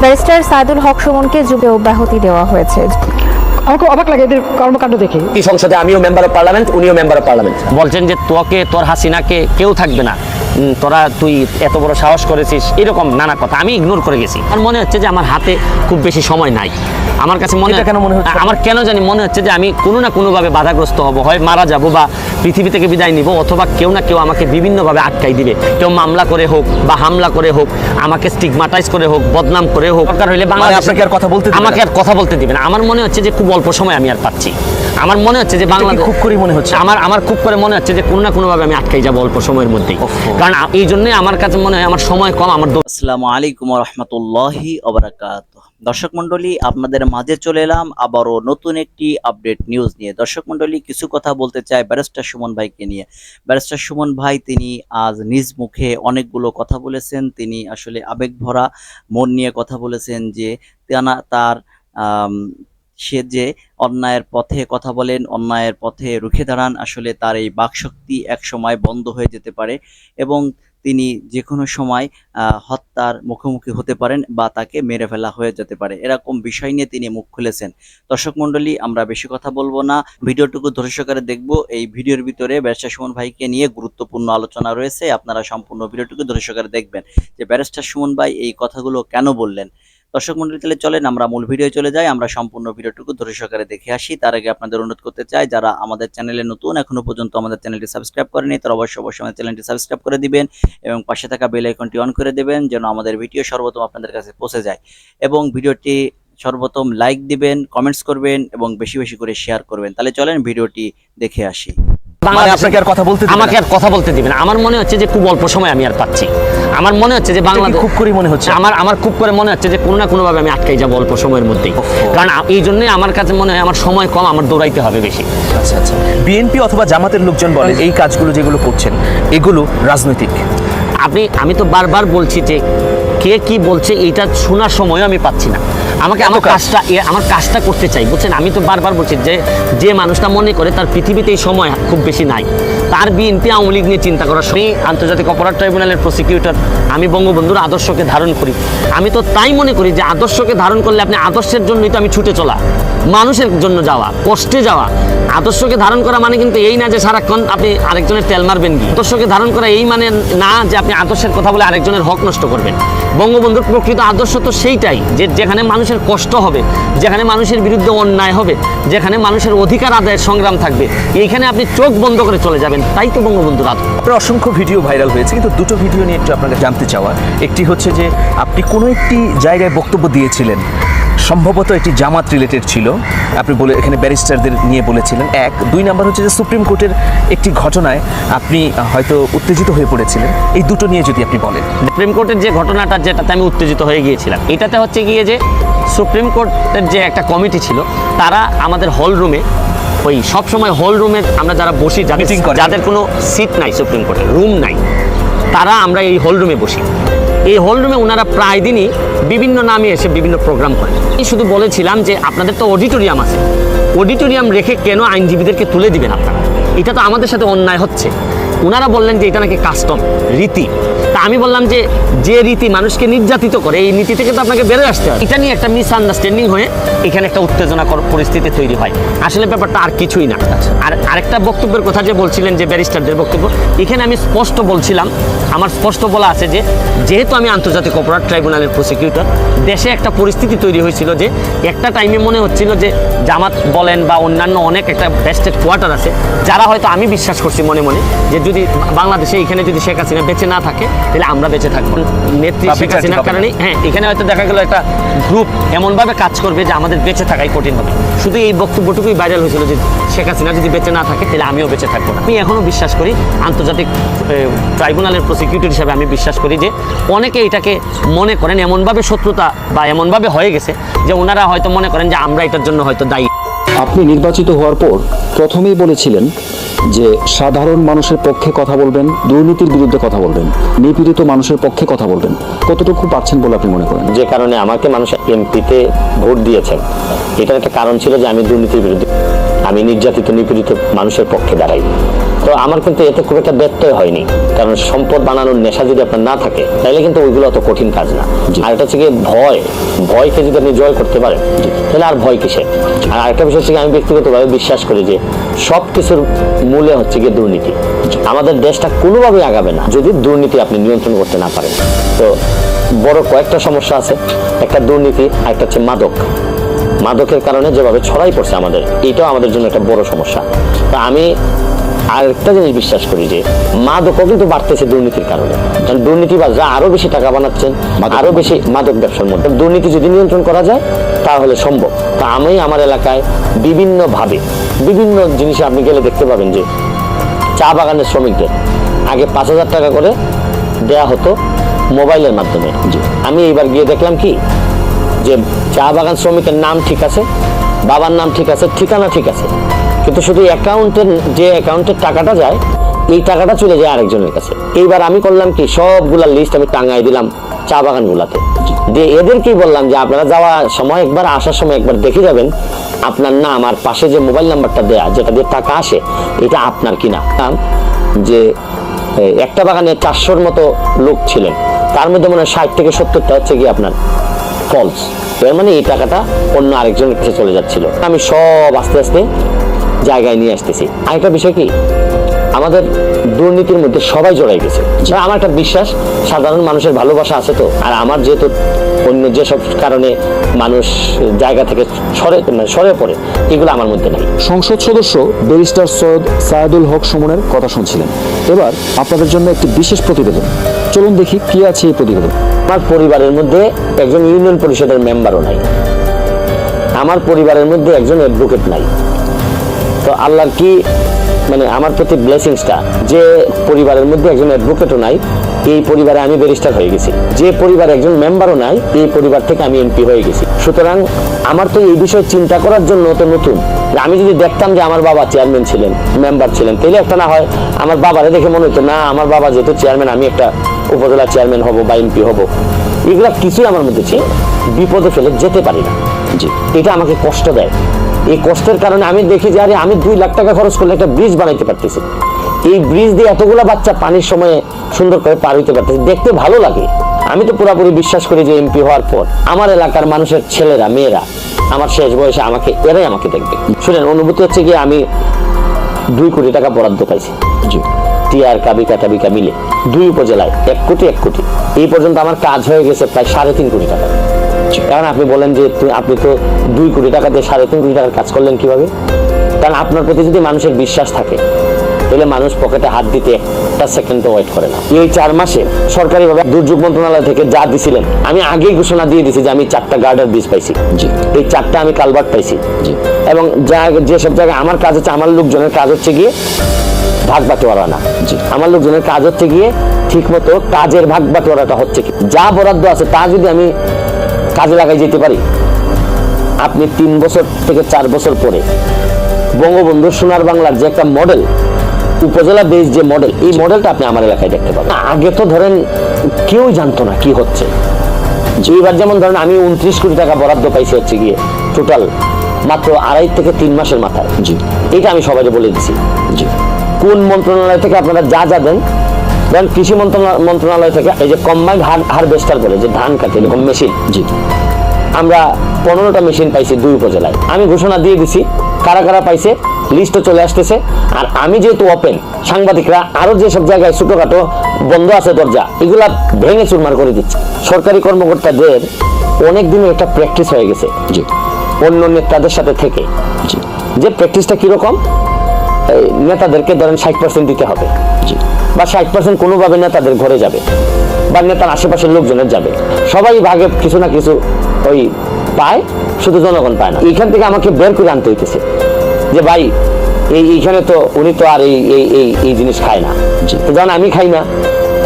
Barrister Saidul হক সুমনকে যুগে অব্যাহতি দেওয়া হয়েছে। আমার খুব অবাক লাগে এদের কর্মকাণ্ড দেখে। এই সংসদে আমিও মেম্বার অফ পার্লামেন্ট, উনিও মেম্বার অফ পার্লামেন্ট। বলছেন যে তোর হাসিনাকে কেউ থাকবে না, তুই এত বড় সাহস করেছিস, এরকম নানা কথা আমি ইগনোর করে গেছি। আমার মনে হচ্ছে যে আমার হাতে খুব বেশি সময় নাই। আমার কাছে আমার কেন জানি মনে হচ্ছে যে আমি কোনো না কোনোভাবে বাধাগ্রস্ত হব, হয় মারা যাব বা পৃথিবী থেকে বিদায় নিব, অথবা কেউ না কেউ আমাকে বিভিন্নভাবে আটকাই দিবে। কেউ মামলা করে হোক বা হামলা করে হোক, আমাকে স্টিগমাটাইজ করে হোক, বদনাম করে হোক, দরকার হইলে বাংলাদেশ আমাকে আর কথা বলতে দিবে না। আমার মনে হচ্ছে যে খুব অল্প সময় আমি আর পাচ্ছি। আমার মনে হচ্ছে যে বাংলাদেশ খুব করে মনে হচ্ছে আমার খুব করে মনে হচ্ছে যে কোনো না কোনোভাবে আমি আটকাই যাব অল্প সময়ের মধ্যেই। কারণ এই জন্যই আমার কাছে মনে হয় আমার সময় কম। আসসালামু আলাইকুম ওয়া রাহমাতুল্লাহি ওয়া বারাকাতুহু। দর্শক মণ্ডলী, আপনাদের মাঝে চলে এলাম আবারও নতুন একটি আপডেট নিউজ নিয়ে। দর্শক মণ্ডলী, কিছু কথা বলতে চাই ব্যারিস্টার সুমন ভাইকে নিয়ে। ব্যারিস্টার সুমন ভাই তিনি আজ নিজ মুখে অনেকগুলো কথা বলেছেন। তিনি আসলে আবেগভরা মন নিয়ে কথা বলেছেন যে তার সে যে অন্যায়ের পথে কথা বলেন, অন্যায়ের পথে রুখে দাঁড়ান। আসলে তার এই বাকশক্তি এক সময় বন্ধ হয়ে যেতে পারে এবং তিনি যে কোনো সময় হত্যার মুখোমুখি হতে পারেন বা তাকে মেরে ফেলা হয়ে যেতে পারে, এরকম বিষয় নিয়ে তিনি মুখ খুলেছেন। দর্শক মণ্ডলী, আমরা বেশি কথা বলবো না, ভিডিওটুকু ধৈর্য সহকারে দেখবো। এই ভিডিওর ভিতরে ব্যারিস্টার সুমন ভাইকে নিয়ে গুরুত্বপূর্ণ আলোচনা রয়েছে। আপনারা সম্পূর্ণ ভিডিওটুকু ধৈর্য সহকারে দেখবেন যে ব্যারিস্টার সুমন ভাই এই কথাগুলো কেন বললেন। দর্শক মণ্ডলী, তাহলে চলেন আমরা মূল ভিডিও চলে যাই, আমরা সম্পূর্ণ ভিডিওটুকু ধৈর্য সহকারে দেখে আসি। তার আগে আপনাদের অনুরোধ করতে চাই, যারা আমাদের চ্যানেলে নতুন, এখনো পর্যন্ত আমাদের চ্যানেলটি সাবস্ক্রাইব করেনি, তারা অবশ্যই আমাদের চ্যানেলটি সাবস্ক্রাইব করে দিবেন এবং পাশে থাকা বেল আইকনটি অন করে দেবেন যেন আমাদের ভিডিও সর্বপ্রথম আপনাদের কাছে পৌঁছে যায়। এবং ভিডিওটি সর্বপ্রথম লাইক দিবেন, কমেন্টস করবেন এবং বেশি বেশি করে শেয়ার করবেন। তাহলে চলেন ভিডিওটি দেখে আসি। আমাকে আর কথা বলতে দিবে না। আমার মনে হচ্ছে যে খুব অল্প সময় আমি আর পাচ্ছি। আমার মনে হচ্ছে যে বাংলাদেশ খুব করে মনে হচ্ছে আমার খুব করে মনে হচ্ছে যে কোনো না কোনোভাবে আমি আটকাই যাব অল্প সময়ের মধ্যেই। কারণ এই জন্যই আমার কাছে মনে হয় আমার সময় কম, আমার দৌড়াইতে হবে বেশি। আচ্ছা আচ্ছা, বিএনপি অথবা জামাতের লোকজন বলেন এই কাজগুলো যেগুলো করছেন এগুলো রাজনৈতিক। আমি তো বারবার বলছি যে কে কি বলছে এইটা শোনার সময়ও আমি পাচ্ছি না। আমার কাজটা করতে চাই, বুঝছেন। আমি তো বারবার বলছি যে মানুষটা মনে করে তার পৃথিবীতে এই সময় খুব বেশি নাই, তার বিএনপি আওয়ামী লীগ নিয়ে চিন্তা করার সময় আন্তর্জাতিক অপরাধ ট্রাইব্যুনালের প্রসিকিউটর, আমি বঙ্গবন্ধুর আদর্শকে ধারণ করি। আমি তো তাই মনে করি যে আদর্শকে ধারণ করলে আপনি আদর্শের জন্যই তো আমি ছুটে চলা, মানুষের জন্য যাওয়া, কষ্টে যাওয়া। আদর্শকে ধারণ করা মানে কিন্তু এই না যে সারাক্ষণ আপনি আরেকজনের তেল মারবেন কি। আদর্শকে ধারণ করা এই মানে না যে আপনি আদর্শের কথা বলে আরেকজনের হক নষ্ট করবেন। বঙ্গবন্ধুর প্রকৃত আদর্শ তো সেইটাই যে যেখানে মানুষের কষ্ট হবে, যেখানে মানুষের বিরুদ্ধে অন্যায় হবে, যেখানে মানুষের অধিকার আদায়ের সংগ্রাম থাকবে, এইখানে আপনি চোখ বন্ধ করে চলে যাবেন। তাই তো বঙ্গবন্ধুর আদর্শ। আপনার অসংখ্য ভিডিও ভাইরাল হয়েছে, কিন্তু দুটো ভিডিও নিয়ে একটু আপনাকে জানতে চাওয়া। একটি হচ্ছে যে আপনি কোনো একটি জায়গায় বক্তব্য দিয়েছিলেন, সম্ভবত এটি জামাত রিলেটেড ছিল, আপনি এখানে ব্যারিস্টারদের নিয়ে বলেছিলেন। দুই নাম্বার হচ্ছে যে সুপ্রিম কোর্টের একটি ঘটনায় আপনি হয়তো উত্তেজিত হয়ে পড়েছিলেন। এই দুটো নিয়ে যদি আপনি বলেন। সুপ্রিম কোর্টের যে ঘটনাটা যেটাতে আমি উত্তেজিত হয়ে গিয়েছিলাম, এটাতে হচ্ছে গিয়ে যে সুপ্রিম কোর্টের যে একটা কমিটি ছিল, তারা আমাদের হল রুমে, ওই সবসময় হল রুমে আমরা যারা বসি, যাদের কোনো সিট নাই, সুপ্রিম কোর্টের রুম নাই, তারা আমরা এই হল রুমে বসি। এই হল রুমে ওনারা প্রায় দিনই বিভিন্ন নামে এসে বিভিন্ন প্রোগ্রাম করেন। আমি শুধু বলেছিলাম যে আপনাদের তো অডিটোরিয়াম আছে, অডিটোরিয়াম রেখে কেন আইনজীবীদেরকে তুলে দিবেন আপনারা? এটা তো আমাদের সাথে অন্যায় হচ্ছে। ওনারা বললেন যে এটা নাকি কাস্টম, রীতি। তা আমি বললাম যে রীতি মানুষকে নির্যাতিত করে, এই নীতি থেকে তো আপনাকে বেরোয় আসতে হবে। এটা নিয়ে একটা মিসআন্ডারস্ট্যান্ডিং হয়ে এখানে একটা উত্তেজনাকর পরিস্থিতি তৈরি হয়। আসলে ব্যাপারটা আর কিছুই না। আর আরেকটা বক্তব্যের কথা যে বলছিলেন যে ব্যারিস্টারদের বক্তব্য, এখানে আমি স্পষ্ট বলছিলাম, আমার স্পষ্ট বলা আছে যে যেহেতু আমি আন্তর্জাতিক অপরাধ ট্রাইব্যুনালের প্রসিকিউটর, দেশে একটা পরিস্থিতি তৈরি হয়েছিল যে একটা টাইমে মনে হচ্ছিল যে জামাত বলেন বা অন্যান্য অনেক একটা বেস্টেড কোয়ার্টার আছে, যারা হয়তো আমি বিশ্বাস করছি মনে মনে যে যদি বাংলাদেশে এখানে যদি শেখ হাসিনা বেঁচে না থাকে তাহলে আমরা বেঁচে থাকবো। নেত্রী শেখ হাসিনার কারণে এখানে হয়তো দেখা গেল একটা গ্রুপ এমনভাবে কাজ করবে যে আমাদের বেঁচে থাকাই কঠিন হবে। শুধু এই বক্তব্যটুকুই ভাইরাল হয়েছিল যে শেখ হাসিনা যদি বেঁচে না থাকে তাহলে আমিও বেঁচে থাকবো না। আমি এখনও বিশ্বাস করি, আন্তর্জাতিক ট্রাইব্যুনালের প্রসিকিউটর হিসাবে আমি বিশ্বাস করি যে অনেকে এটাকে মনে করেন এমনভাবে শত্রুতা বা এমনভাবে হয়ে গেছে যে ওনারা হয়তো মনে করেন যে আমরা এটার জন্য হয়তো দায়ী। আপনি নির্বাচিত হওয়ার পর প্রথমেই বলেছিলেন যে সাধারণ মানুষের পক্ষে কথা বলবেন, দুর্নীতির বিরুদ্ধে কথা বলবেন, নিপীড়িত মানুষের পক্ষে কথা বলবেন। কতটুকু পাচ্ছেন বলে আপনি মনে করেন? যে কারণে আমাকে মানুষ এমপিতে ভোট দিয়েছেন, এটার একটা কারণ ছিল যে আমি দুর্নীতির বিরুদ্ধে, আমি নির্যাতিত নিপীড়িত মানুষের পক্ষে দাঁড়াই। তো আমার কিন্তু এতে খুব একটা ব্যত্যয় হয়নি, কারণ সম্পদ বানানোর নেশা যদি আপনার না থাকে তাহলে কিন্তু ওইগুলো অত কঠিন কাজ না। আর এটা হচ্ছে কি ভয়কে যদি আপনি জয় করতে পারেন তাহলে আর ভয় কিসের। আর আরেকটা বিষয় হচ্ছে আমি ব্যক্তিগতভাবে বিশ্বাস করি যে সব কিছুর মূলে হচ্ছে গিয়ে দুর্নীতি। আমাদের দেশটা কোনোভাবেই আগাবে না যদি দুর্নীতি আপনি নিয়ন্ত্রণ করতে না পারেন। তো বড় কয়েকটা সমস্যা আছে, একটা দুর্নীতি, একটা হচ্ছে মাদকের কারণে যেভাবে ছড়াই পড়ছে আমাদের, এটাও আমাদের জন্য একটা বড় সমস্যা। তা আমি আরেকটা জিনিস বিশ্বাস করি যে মাদকও কিন্তু বাড়তেছে দুর্নীতির কারণে। কারণ দুর্নীতিবাজরা আরো বেশি টাকা বানাচ্ছেন, আরো বেশি মাদক ব্যবসার মধ্যে। দুর্নীতি যদি নিয়ন্ত্রণ করা যায় তাহলে সম্ভব। তা আমি আমার এলাকায় বিভিন্নভাবে বিভিন্ন জিনিসে আপনি গেলে দেখতে পাবেন যে চা বাগানের শ্রমিকদের আগে 5,000 টাকা করে দেয়া হতো মোবাইলের মাধ্যমে। আমি এইবার গিয়ে দেখলাম কি যে চা বাগান শ্রমিকের নাম ঠিক আছে, বাবার নাম ঠিক আছে, ঠিকানা ঠিক আছে, কিন্তু শুধু যে অ্যাকাউন্টের টাকাটা যায় এই টাকাটা চলে যায় আরেকজনের কাছে। এইবার আমি করলাম কি সবগুলা লিস্ট আমি টাঙাই দিলাম চা বাগান গুলাতে, দিয়ে এদেরকেই বললাম যে আপনারা যাওয়ার সময় একবার, আসার সময় একবার দেখে যাবেন আপনার নাম আর পাশে যে মোবাইল নাম্বারটা দেয়া যেটা দিয়ে টাকা আসে এটা আপনার কিনা। যে একটা বাগানে 400-র মতো লোক ছিলেন, তার মধ্যে মনে হয় 60 থেকে 70টা হচ্ছে কি আপনার ফলস। এর মানে এই টাকাটা অন্য আরেকজনের কাছে চলে যাচ্ছিল। আমি সব আস্তে আস্তে জায়গায় নিয়ে আসতেছি। আরেকটা বিষয় কি, আমাদের দুর্নীতির মধ্যে সবাই জড়াই গেছে। আমার একটা বিশ্বাস সাধারণ মানুষের ভালোবাসা আছে তো, আর আমার যেহেতু অন্য যেসব কারণে মানুষ জায়গা থেকে সরে পড়ে, এগুলো আমার মধ্যে নাই। সংসদ সদস্য ব্যারিস্টার সৈয়দ সায়েদুল হক সুমনের কথা শুনছিলেন। এবার আপনাদের জন্য একটি বিশেষ প্রতিবেদন, চলুন দেখি কি আছে এই প্রতিবেদন। আমার পরিবারের মধ্যে একজন ইউনিয়ন পরিষদের মেম্বারও নাই, আমার পরিবারের মধ্যে একজন অ্যাডভোকেট নাই। তো আল্লাহর কি মানে আমার প্রতি ব্লেসিংসটা যে পরিবারের মধ্যে একজন অ্যাডভোকেটও নাই, এই পরিবারে আমি ব্যারিস্টার হয়ে গেছি। যে পরিবারে একজন মেম্বারও নাই, এই পরিবার থেকে আমি এমপি হয়ে গেছি। সুতরাং আমার তো এই বিষয়ে চিন্তা করার জন্য তো নতুন। আমি যদি দেখতাম যে আমার বাবা চেয়ারম্যান ছিলেন, মেম্বার ছিলেন, তাহলে একটা না হয় আমার বাবারে দেখে মনে হতো না আমার বাবা যেহেতু চেয়ারম্যান আমি একটা উপজেলা চেয়ারম্যান হব বা এমপি হব। এগুলা কিছুই আমার মধ্যে ছিল। বিপদে ফেলে যেতে পারি না, এটা আমাকে কষ্ট দেয়। এই কষ্টের কারণে আমি দেখি যে আরে আমি 2 লাখ টাকা খরচ করলে একটা ব্রিজ বানাইতে পারতেছি, এই ব্রিজ দিয়ে এতগুলা বাচ্চা পানির সময়ে সুন্দর করে পার হইতে পারতেছে, দেখতে ভালো লাগে। আমি তো পুরোপুরি বিশ্বাস করি যে এমপি হওয়ার পর আমার এলাকার মানুষের ছেলেরা মেয়েরা আমার শেষ বয়সে এরাই আমাকে দেখবে। শুনেন, অনুভূতি হচ্ছে কি আমি 2 কোটি টাকা বরাদ্দ পাইছি টিআর কাবিকা মিলে 2 উপজেলায় 1 কোটি এই পর্যন্ত আমার কাজ হয়ে গেছে প্রায় 3.5 কোটি টাকা। কারণ আপনি বলেন যে আপনি তো 2 কোটি টাকা দিয়ে 3.5 কোটি টাকার কাজ করলেন কিভাবে? কারণ আপনার প্রতি যদি মানুষের বিশ্বাস থাকে তাহলে মানুষ পকেটে হাত দিতে একটা সেকেন্ড ওয়েট করে না। এই 4 মাসে সরকারিভাবে দুর্যোগ মন্ত্রণালয় থেকে যা দিছিলেন আমি আগেই ঘোষণা দিয়ে দিছি যে আমি 4টা গার্ডার ব্রিজ পাইছি, এই 4টা আমি কালভার্ট পাইছি, এবং যেসব জায়গায় আমার কাজ হচ্ছে, আমার লোকজনের কাজ হচ্ছে গিয়ে ভাগ বাটোয়ারা না, আমার লোকজনের কাজ হচ্ছে গিয়ে ঠিক মতো কাজের ভাগ বাটোয়ারাটা হচ্ছে কি, যা বরাদ্দ আছে তা যদি আমি কাজে লাগাই যেতে পারি, আপনি 3 বছর থেকে 4 বছর পরে বঙ্গবন্ধু সোনার বাংলার যে একটা মডেল, উপজেলা বেস যে মডেল, এই মডেলটা আপনি আমার এলাকায় দেখতে পাবেন। আগে তো ধরেন কেউ জানতো না কি হচ্ছে। এইবার যেমন ধরেন আমি 29 কোটি টাকা বরাদ্দ পাইছি হচ্ছে গিয়ে টোটাল মাত্র 2.5 থেকে 3 মাসের মাথায়। এটা আমি সবাইকে বলে দিছি। কোন মন্ত্রণালয় থেকে আপনারা যা দেন, ধরেন কৃষি মন্ত্রণালয় থেকে এই যে কম্বাইন্ড হারভেস্টার বলে যে ধান কাটে এরকম মেশিন, আমরা 15টা মেশিন পাইছি 2 উপজেলায়। আমি ঘোষণা দিয়ে দিছি, কারা কারা পাইছে লিস্টও চলে আসতেছে। আর আমি যেহেতু ওপেন, সাংবাদিকরা আরো যেসব জায়গায় ছোটখাটো বন্ধ আছে দরজা, এগুলা ভেঙে চুরমার করে দিচ্ছে। সরকারি কর্মকর্তাদের অনেক দিনের একটা প্র্যাকটিস হয়ে গেছে অন্য নেতাদের সাথে থেকে। যে প্র্যাকটিসটা কিরকম, নেতাদেরকে ধরেন 60% দিতে হবে, বা 60% কোনোভাবে নেতাদের ঘরে যাবে বা নেতার আশেপাশের লোকজনের যাবে, সবাই ভাগে কিছু না কিছু ওই পায়, শুধু জনগণ পায় না। এইখান থেকে আমাকে বের করে আনতে হইতেছে যে ভাই এইখানে তো উনি তো আর এই জিনিস খায় না, যখন আমি খাই না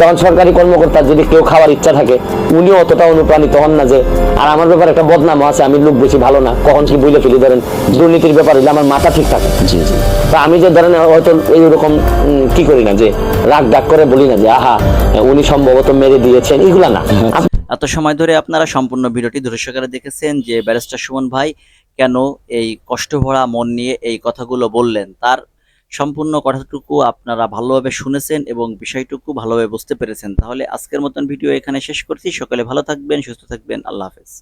তখন সরকারি কর্মকর্তা যদি কেউ খাওয়ার ইচ্ছা থাকে উনিও অতটা অনুপ্রাণিত হন না। যে আর আমার ব্যাপারে একটা বদনাম আছে, আমি লোক বেশি ভালো না, কখন কি বলে ফেলি, ধরেন দুর্নীতির ব্যাপার হইলে আমার মাথা ঠিক থাকে। তা আমি যে ধরেন হয়তো এইরকম কি করি না, যে রাগ ডাক করে বলি না যে আহা উনি সম্ভবত মেরে দিয়েছেন, এগুলা না। এত সময় ধরে আপনারা সম্পূর্ণ ভিডিওটি ধৈর্য সহকারে দেখেছেন যে ব্যারিস্টার সুমন ভাই কেন এই কষ্ট ভরা মন নিয়ে এই কথাগুলো বললেন। তার সম্পূর্ণ কথাটুকু আপনারা ভালোভাবে শুনেছেন এবং বিষয়টুকু ভালোভাবে বুঝতে পেরেছেন। তাহলে আজকের মতন ভিডিও এখানে শেষ করছি। সকলে ভালো থাকবেন, সুস্থ থাকবেন। আল্লাহ হাফেজ।